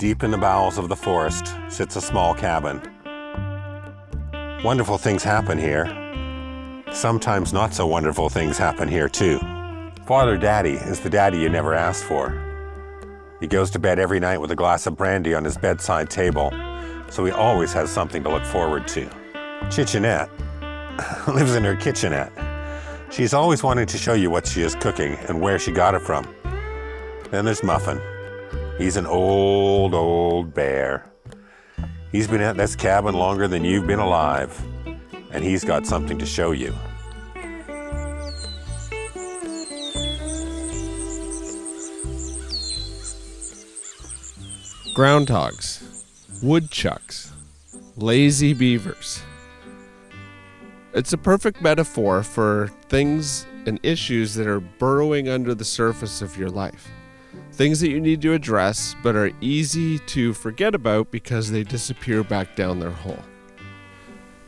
Deep in the bowels of the forest sits a small cabin. Wonderful things happen here. Sometimes not so wonderful things happen here too. Father Daddy is the daddy you never asked for. He goes to bed every night with a glass of brandy on his bedside table, so he always has something to look forward to. Chichenette lives in her kitchenette. She's always wanting to show you what she is cooking and where she got it from. Then there's Muffin. He's an old bear. He's been at this cabin longer than you've been alive, and he's got something to show you. Groundhogs, woodchucks, lazy beavers. It's a perfect metaphor for things and issues that are burrowing under the surface of your life. Things that you need to address but are easy to forget about because they disappear back down their hole.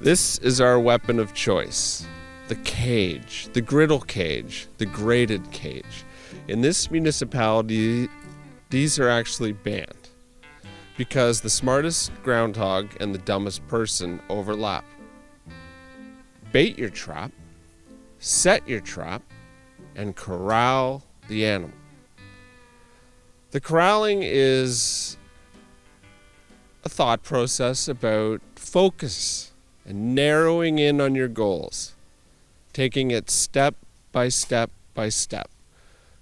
This is our weapon of choice. The cage, the griddle cage, the graded cage. In this municipality, these are actually banned because the smartest groundhog and the dumbest person overlap. Bait your trap, set your trap, and corral the animal. The corralling is a thought process about focus and narrowing in on your goals, taking it step by step by step.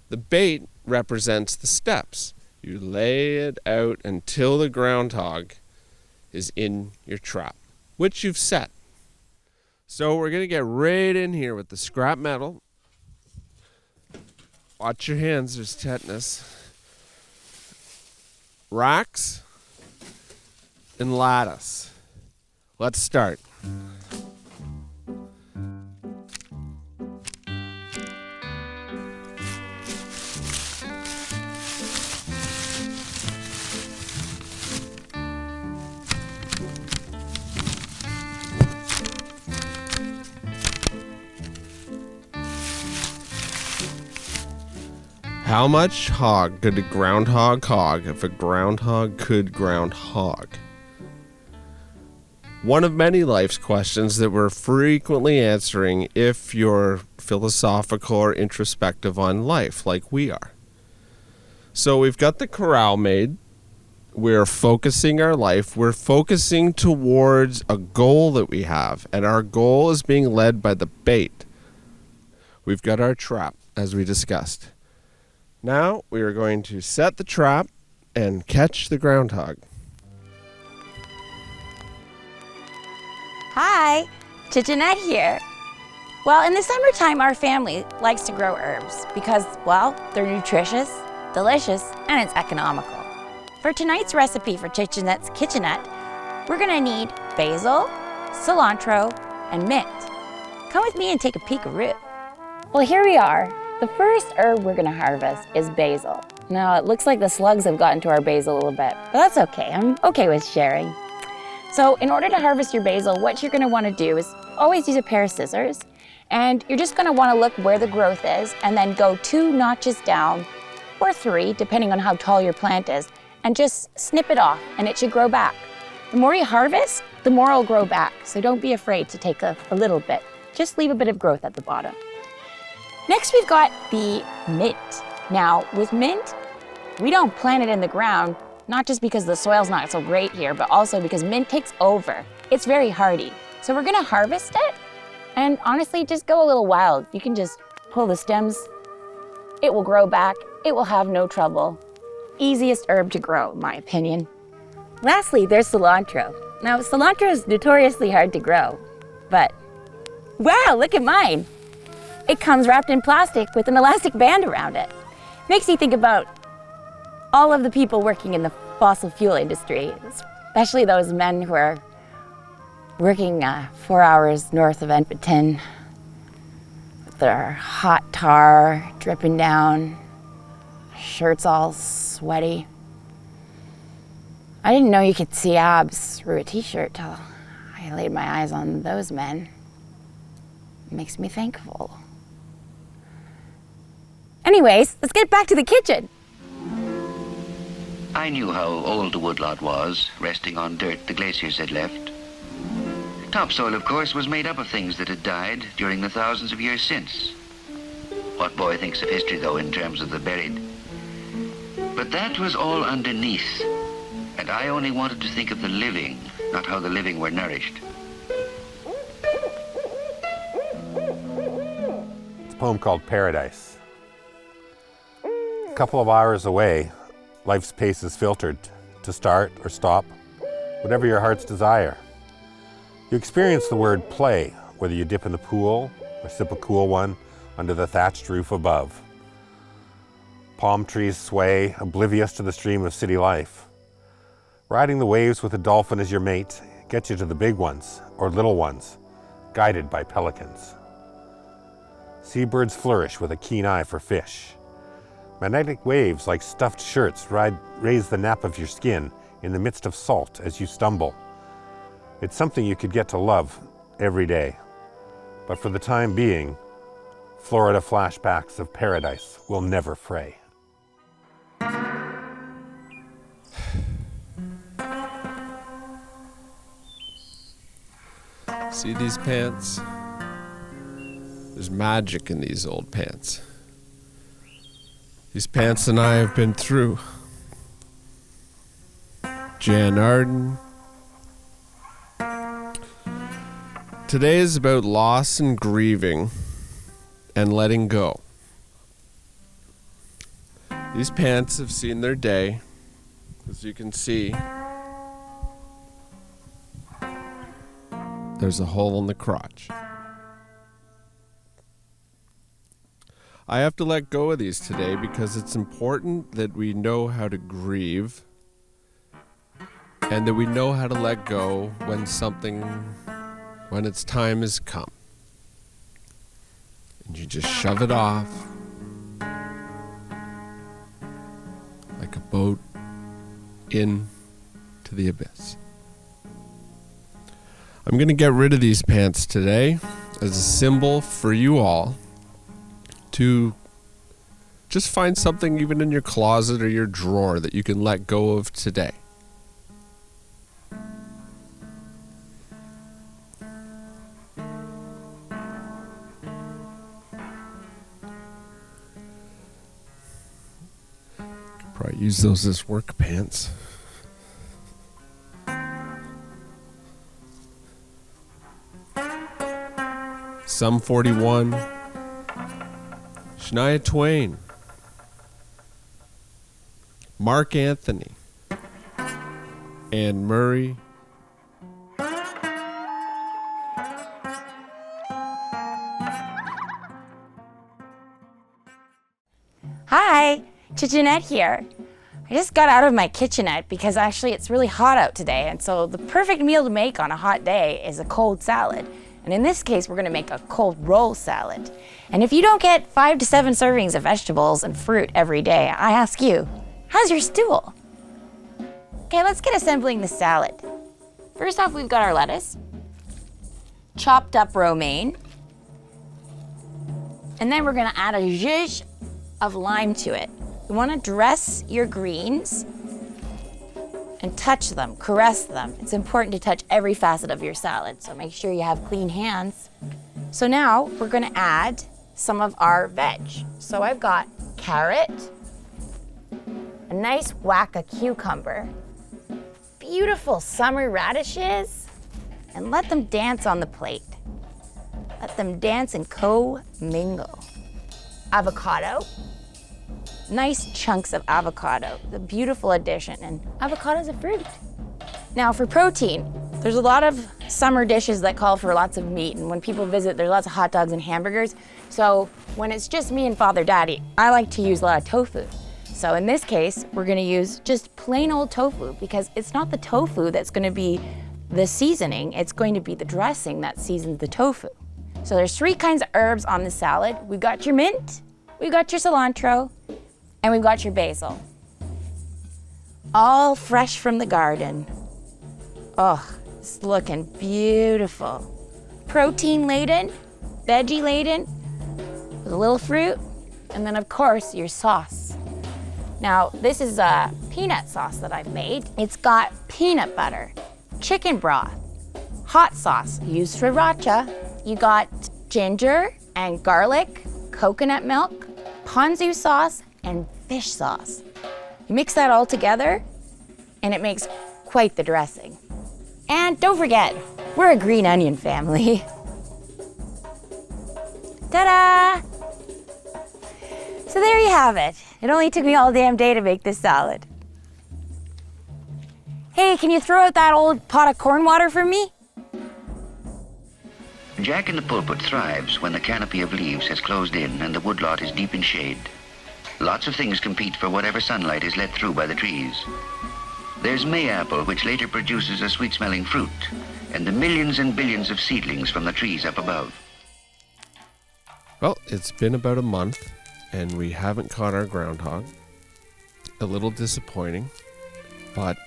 The bait represents the steps. You lay it out until the groundhog is in your trap, which you've set. So we're going to get right in here with the scrap metal. Watch your hands, there's tetanus. Racks and lattice. Let's start. How much hog could a groundhog hog if a groundhog could groundhog? One of many life's questions that we're frequently answering if you're philosophical or introspective on life, like we are. So we've got the corral made. We're focusing our life. We're focusing towards a goal that we have, and our goal is being led by the bait. We've got our trap, as we discussed. Now we are going to set the trap and catch the groundhog. Hi, Chichenette here. Well, in the summertime, our family likes to grow herbs because, well, they're nutritious, delicious, and it's economical. For tonight's recipe for Chichenette's Kitchenette, we're gonna need basil, cilantro, and mint. Come with me and take a peek-a-roo. Well, here we are. The first herb we're gonna harvest is basil. Now, it looks like the slugs have gotten to our basil a little bit, but that's okay. I'm okay with sharing. So in order to harvest your basil, what you're gonna wanna do is always use a pair of scissors, and you're just gonna wanna look where the growth is, and then go 2 notches down, or 3, depending on how tall your plant is, and just snip it off, and it should grow back. The more you harvest, the more it'll grow back, so don't be afraid to take a little bit. Just leave a bit of growth at the bottom. Next, we've got the mint. Now, with mint, we don't plant it in the ground, not just because the soil's not so great here, but also because mint takes over. It's very hardy. So we're gonna harvest it, and honestly, just go a little wild. You can just pull the stems. It will grow back. It will have no trouble. Easiest herb to grow, in my opinion. Lastly, there's cilantro. Now, cilantro is notoriously hard to grow, but wow, look at mine. It comes wrapped in plastic with an elastic band around it. Makes me think about all of the people working in the fossil fuel industry, especially those men who are working 4 hours north of Edmonton with their hot tar dripping down, shirts all sweaty. I didn't know you could see abs through a t-shirt till I laid my eyes on those men. It makes me thankful. Anyways, let's get back to the kitchen. I knew how old the woodlot was, resting on dirt the glaciers had left. Topsoil, of course, was made up of things that had died during the thousands of years since. What boy thinks of history, though, in terms of the buried? But that was all underneath, and I only wanted to think of the living, not how the living were nourished. It's a poem called Paradise. A couple of hours away, life's pace is filtered to start or stop, whatever your heart's desire. You experience the word play, whether you dip in the pool or sip a cool one under the thatched roof above. Palm trees sway, oblivious to the stream of city life. Riding the waves with a dolphin as your mate gets you to the big ones or little ones, guided by pelicans. Seabirds flourish with a keen eye for fish. Magnetic waves like stuffed shirts raise the nap of your skin in the midst of salt as you stumble. It's something you could get to love every day. But for the time being, Florida flashbacks of paradise will never fray. See these pants? There's magic in these old pants. These pants and I have been through. Jan Arden. Today is about loss and grieving and letting go. These pants have seen their day, as you can see. There's a hole in the crotch. I have to let go of these today because it's important that we know how to grieve and that we know how to let go when its time has come. And you just shove it off like a boat into the abyss. I'm going to get rid of these pants today as a symbol for you all to just find something even in your closet or your drawer that you can let go of today. Could probably use those as work pants. Sum 41, Shania Twain, Mark Anthony, Anne Murray, Hi, Chichenette here. I just got out of my kitchenette because actually it's really hot out today, and so the perfect meal to make on a hot day is a cold salad. And in this case, we're gonna make a cold roll salad. And if you don't get 5 to 7 servings of vegetables and fruit every day, I ask you, how's your stool? Okay, let's get assembling the salad. First off, we've got our lettuce, chopped up romaine, and then we're gonna add a zhuzh of lime to it. You wanna dress your greens and touch them, caress them. It's important to touch every facet of your salad, so make sure you have clean hands. So now we're gonna add some of our veg. So I've got carrot, a nice whack of cucumber, beautiful summer radishes, and let them dance on the plate. Let them dance and co-mingle. Avocado. Nice chunks of avocado, the beautiful addition, and avocado's a fruit. Now for protein, there's a lot of summer dishes that call for lots of meat, and when people visit, there's lots of hot dogs and hamburgers. So when it's just me and Father Daddy, I like to use a lot of tofu. So in this case, we're gonna use just plain old tofu because it's not the tofu that's gonna be the seasoning, it's going to be the dressing that seasons the tofu. So there's 3 kinds of herbs on the salad. We've got your mint, we've got your cilantro, and we've got your basil. All fresh from the garden. Oh, it's looking beautiful. Protein laden, veggie laden, with a little fruit, and then of course your sauce. Now, this is a peanut sauce that I've made. It's got peanut butter, chicken broth, hot sauce used sriracha. You got ginger and garlic, coconut milk, ponzu sauce, and fish sauce. You mix that all together, and it makes quite the dressing. And don't forget, we're a green onion family. Ta-da! So there you have it. It only took me all damn day to make this salad. Hey, can you throw out that old pot of corn water for me? Jack in the pulpit thrives when the canopy of leaves has closed in and the woodlot is deep in shade. Lots of things compete for whatever sunlight is let through by the trees. There's mayapple, which later produces a sweet-smelling fruit, and the millions and billions of seedlings from the trees up above. Well, it's been about a month, and we haven't caught our groundhog. A little disappointing, but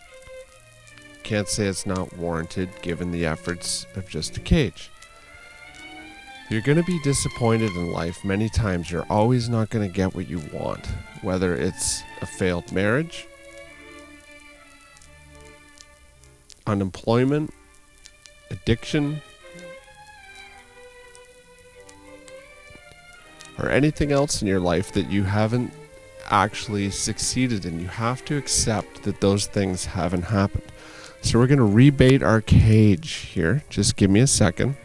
can't say it's not warranted given the efforts of just a cage. You're going to be disappointed in life many times. You're always not going to get what you want, whether it's a failed marriage, unemployment, addiction, or anything else in your life that you haven't actually succeeded in. You have to accept that those things haven't happened. So we're going to rebait our cage here. Just give me a second.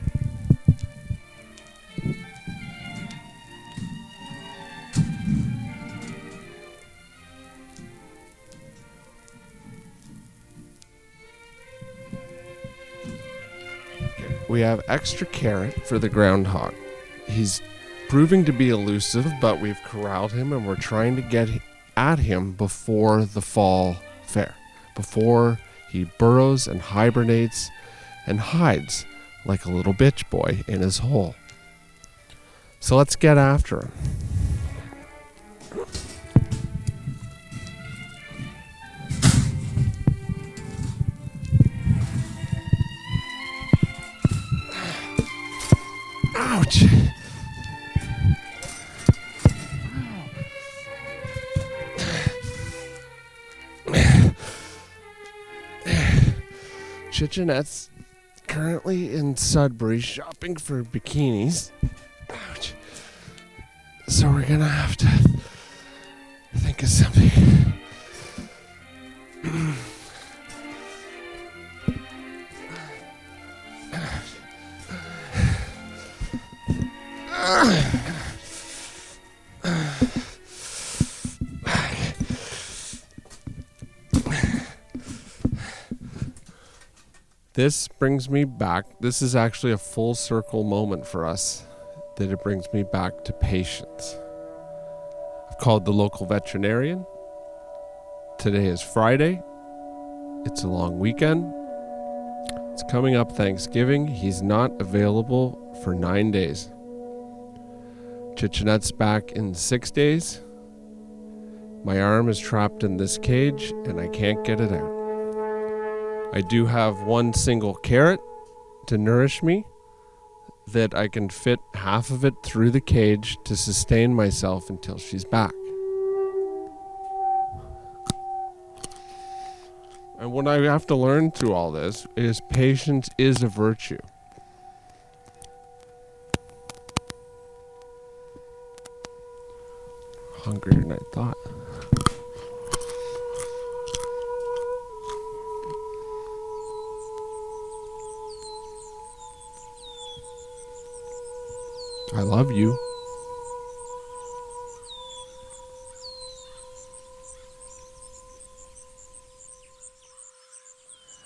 We have extra carrot for the groundhog. He's proving to be elusive, but we've corralled him and we're trying to get at him before the fall fair, before he burrows and hibernates and hides like a little bitch boy in his hole. So let's get after him. Ouch! Chichenette's currently in Sudbury shopping for bikinis. Ouch. So we're gonna have to think of something. This brings me back. This is actually a full circle moment for us, that it brings me back to patience. I've called the local veterinarian. Today is Friday. It's a long weekend. It's coming up Thanksgiving. He's not available for 9 days. Chichenette's back in 6 days. My arm is trapped in this cage and I can't get it out. I do have one single carrot to nourish me that I can fit half of it through the cage to sustain myself until she's back. And what I have to learn through all this is patience is a virtue. Hungrier than I thought. I love you.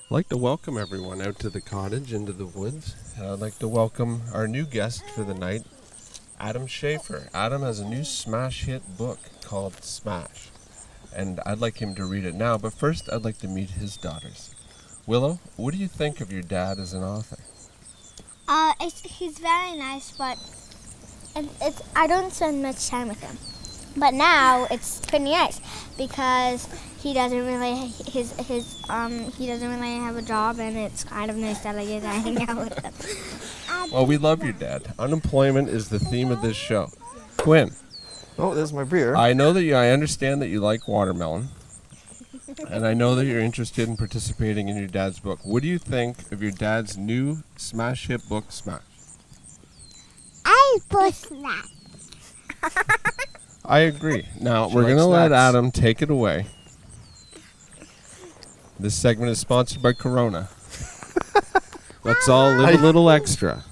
I'd like to welcome everyone out to the cottage, into the woods. And I'd like to welcome our new guest for the night, Adam Schafer. Adam has a new smash hit book called Smash. And I'd like him to read it now, but first I'd like to meet his daughters. Willow, what do you think of your dad as an author? He's very nice, but I don't spend much time with him. But now it's pretty nice because he doesn't really he doesn't really have a job, and it's kind of nice that I get to hang out with him. Well, we love your dad. Unemployment is the theme of this show. Quinn, Oh, there's my beer. I understand that you like watermelon. And I know that you're interested in participating in your dad's book. What do you think of your dad's new smash hit book, Smash? I push that. I agree. Now, we're likes going to let snacks. Adam take it away. This segment is sponsored by Corona. Let's all live a little extra.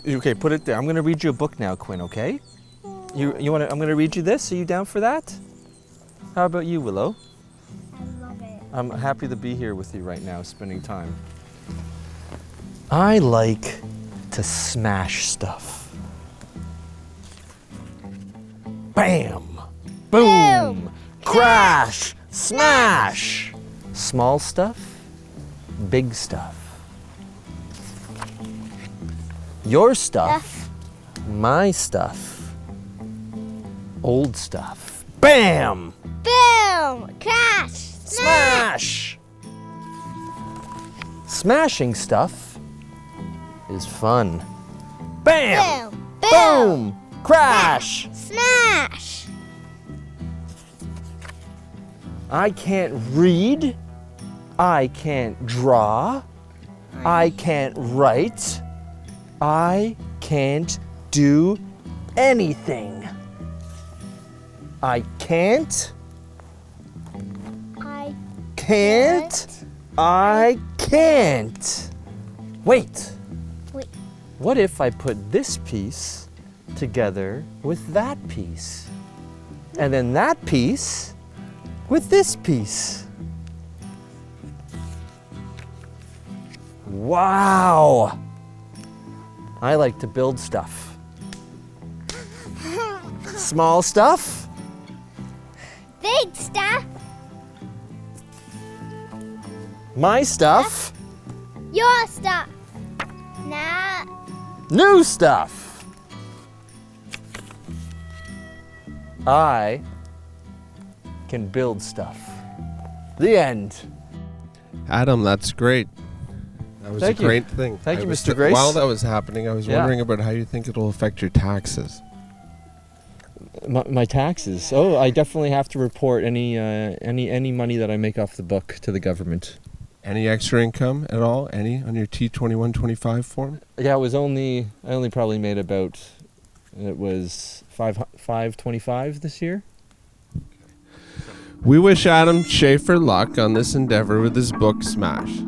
Okay, put it there. I'm going to read you a book now, Quinn, okay? You want to? I'm going to read you this. Are you down for that? How about you, Willow? I love it. I'm happy to be here with you right now, spending time. I like to smash stuff. Bam! Boom! Crash! Smash! Small stuff, big stuff. Your stuff, my stuff, old stuff. Bam! Boom! Crash! Smash! Smash! Smashing stuff is fun. Bam! Boom! Boom! Crash! Smash! I can't read. I can't draw. I can't write. I can't do anything. I can't. I Can't. I can't. Wait. Wait. What if I put this piece together with that piece? And then that piece with this piece. Wow. I like to build stuff. Small stuff, big stuff. my stuff, Your stuff. Now, new stuff. I can build stuff. The end. Adam, that's great. That was Thank a you. great thing. Thank I you, was Mr. Grace. While that was happening, I was Yeah. wondering about how you think it'll affect your taxes. My taxes. Oh, I definitely have to report any money that I make off the book to the government. Any extra income at all? Any on your T2125 form? Yeah, I only probably made about, it was $525 this year. We wish Adam Schafer luck on this endeavor with his book, Smash.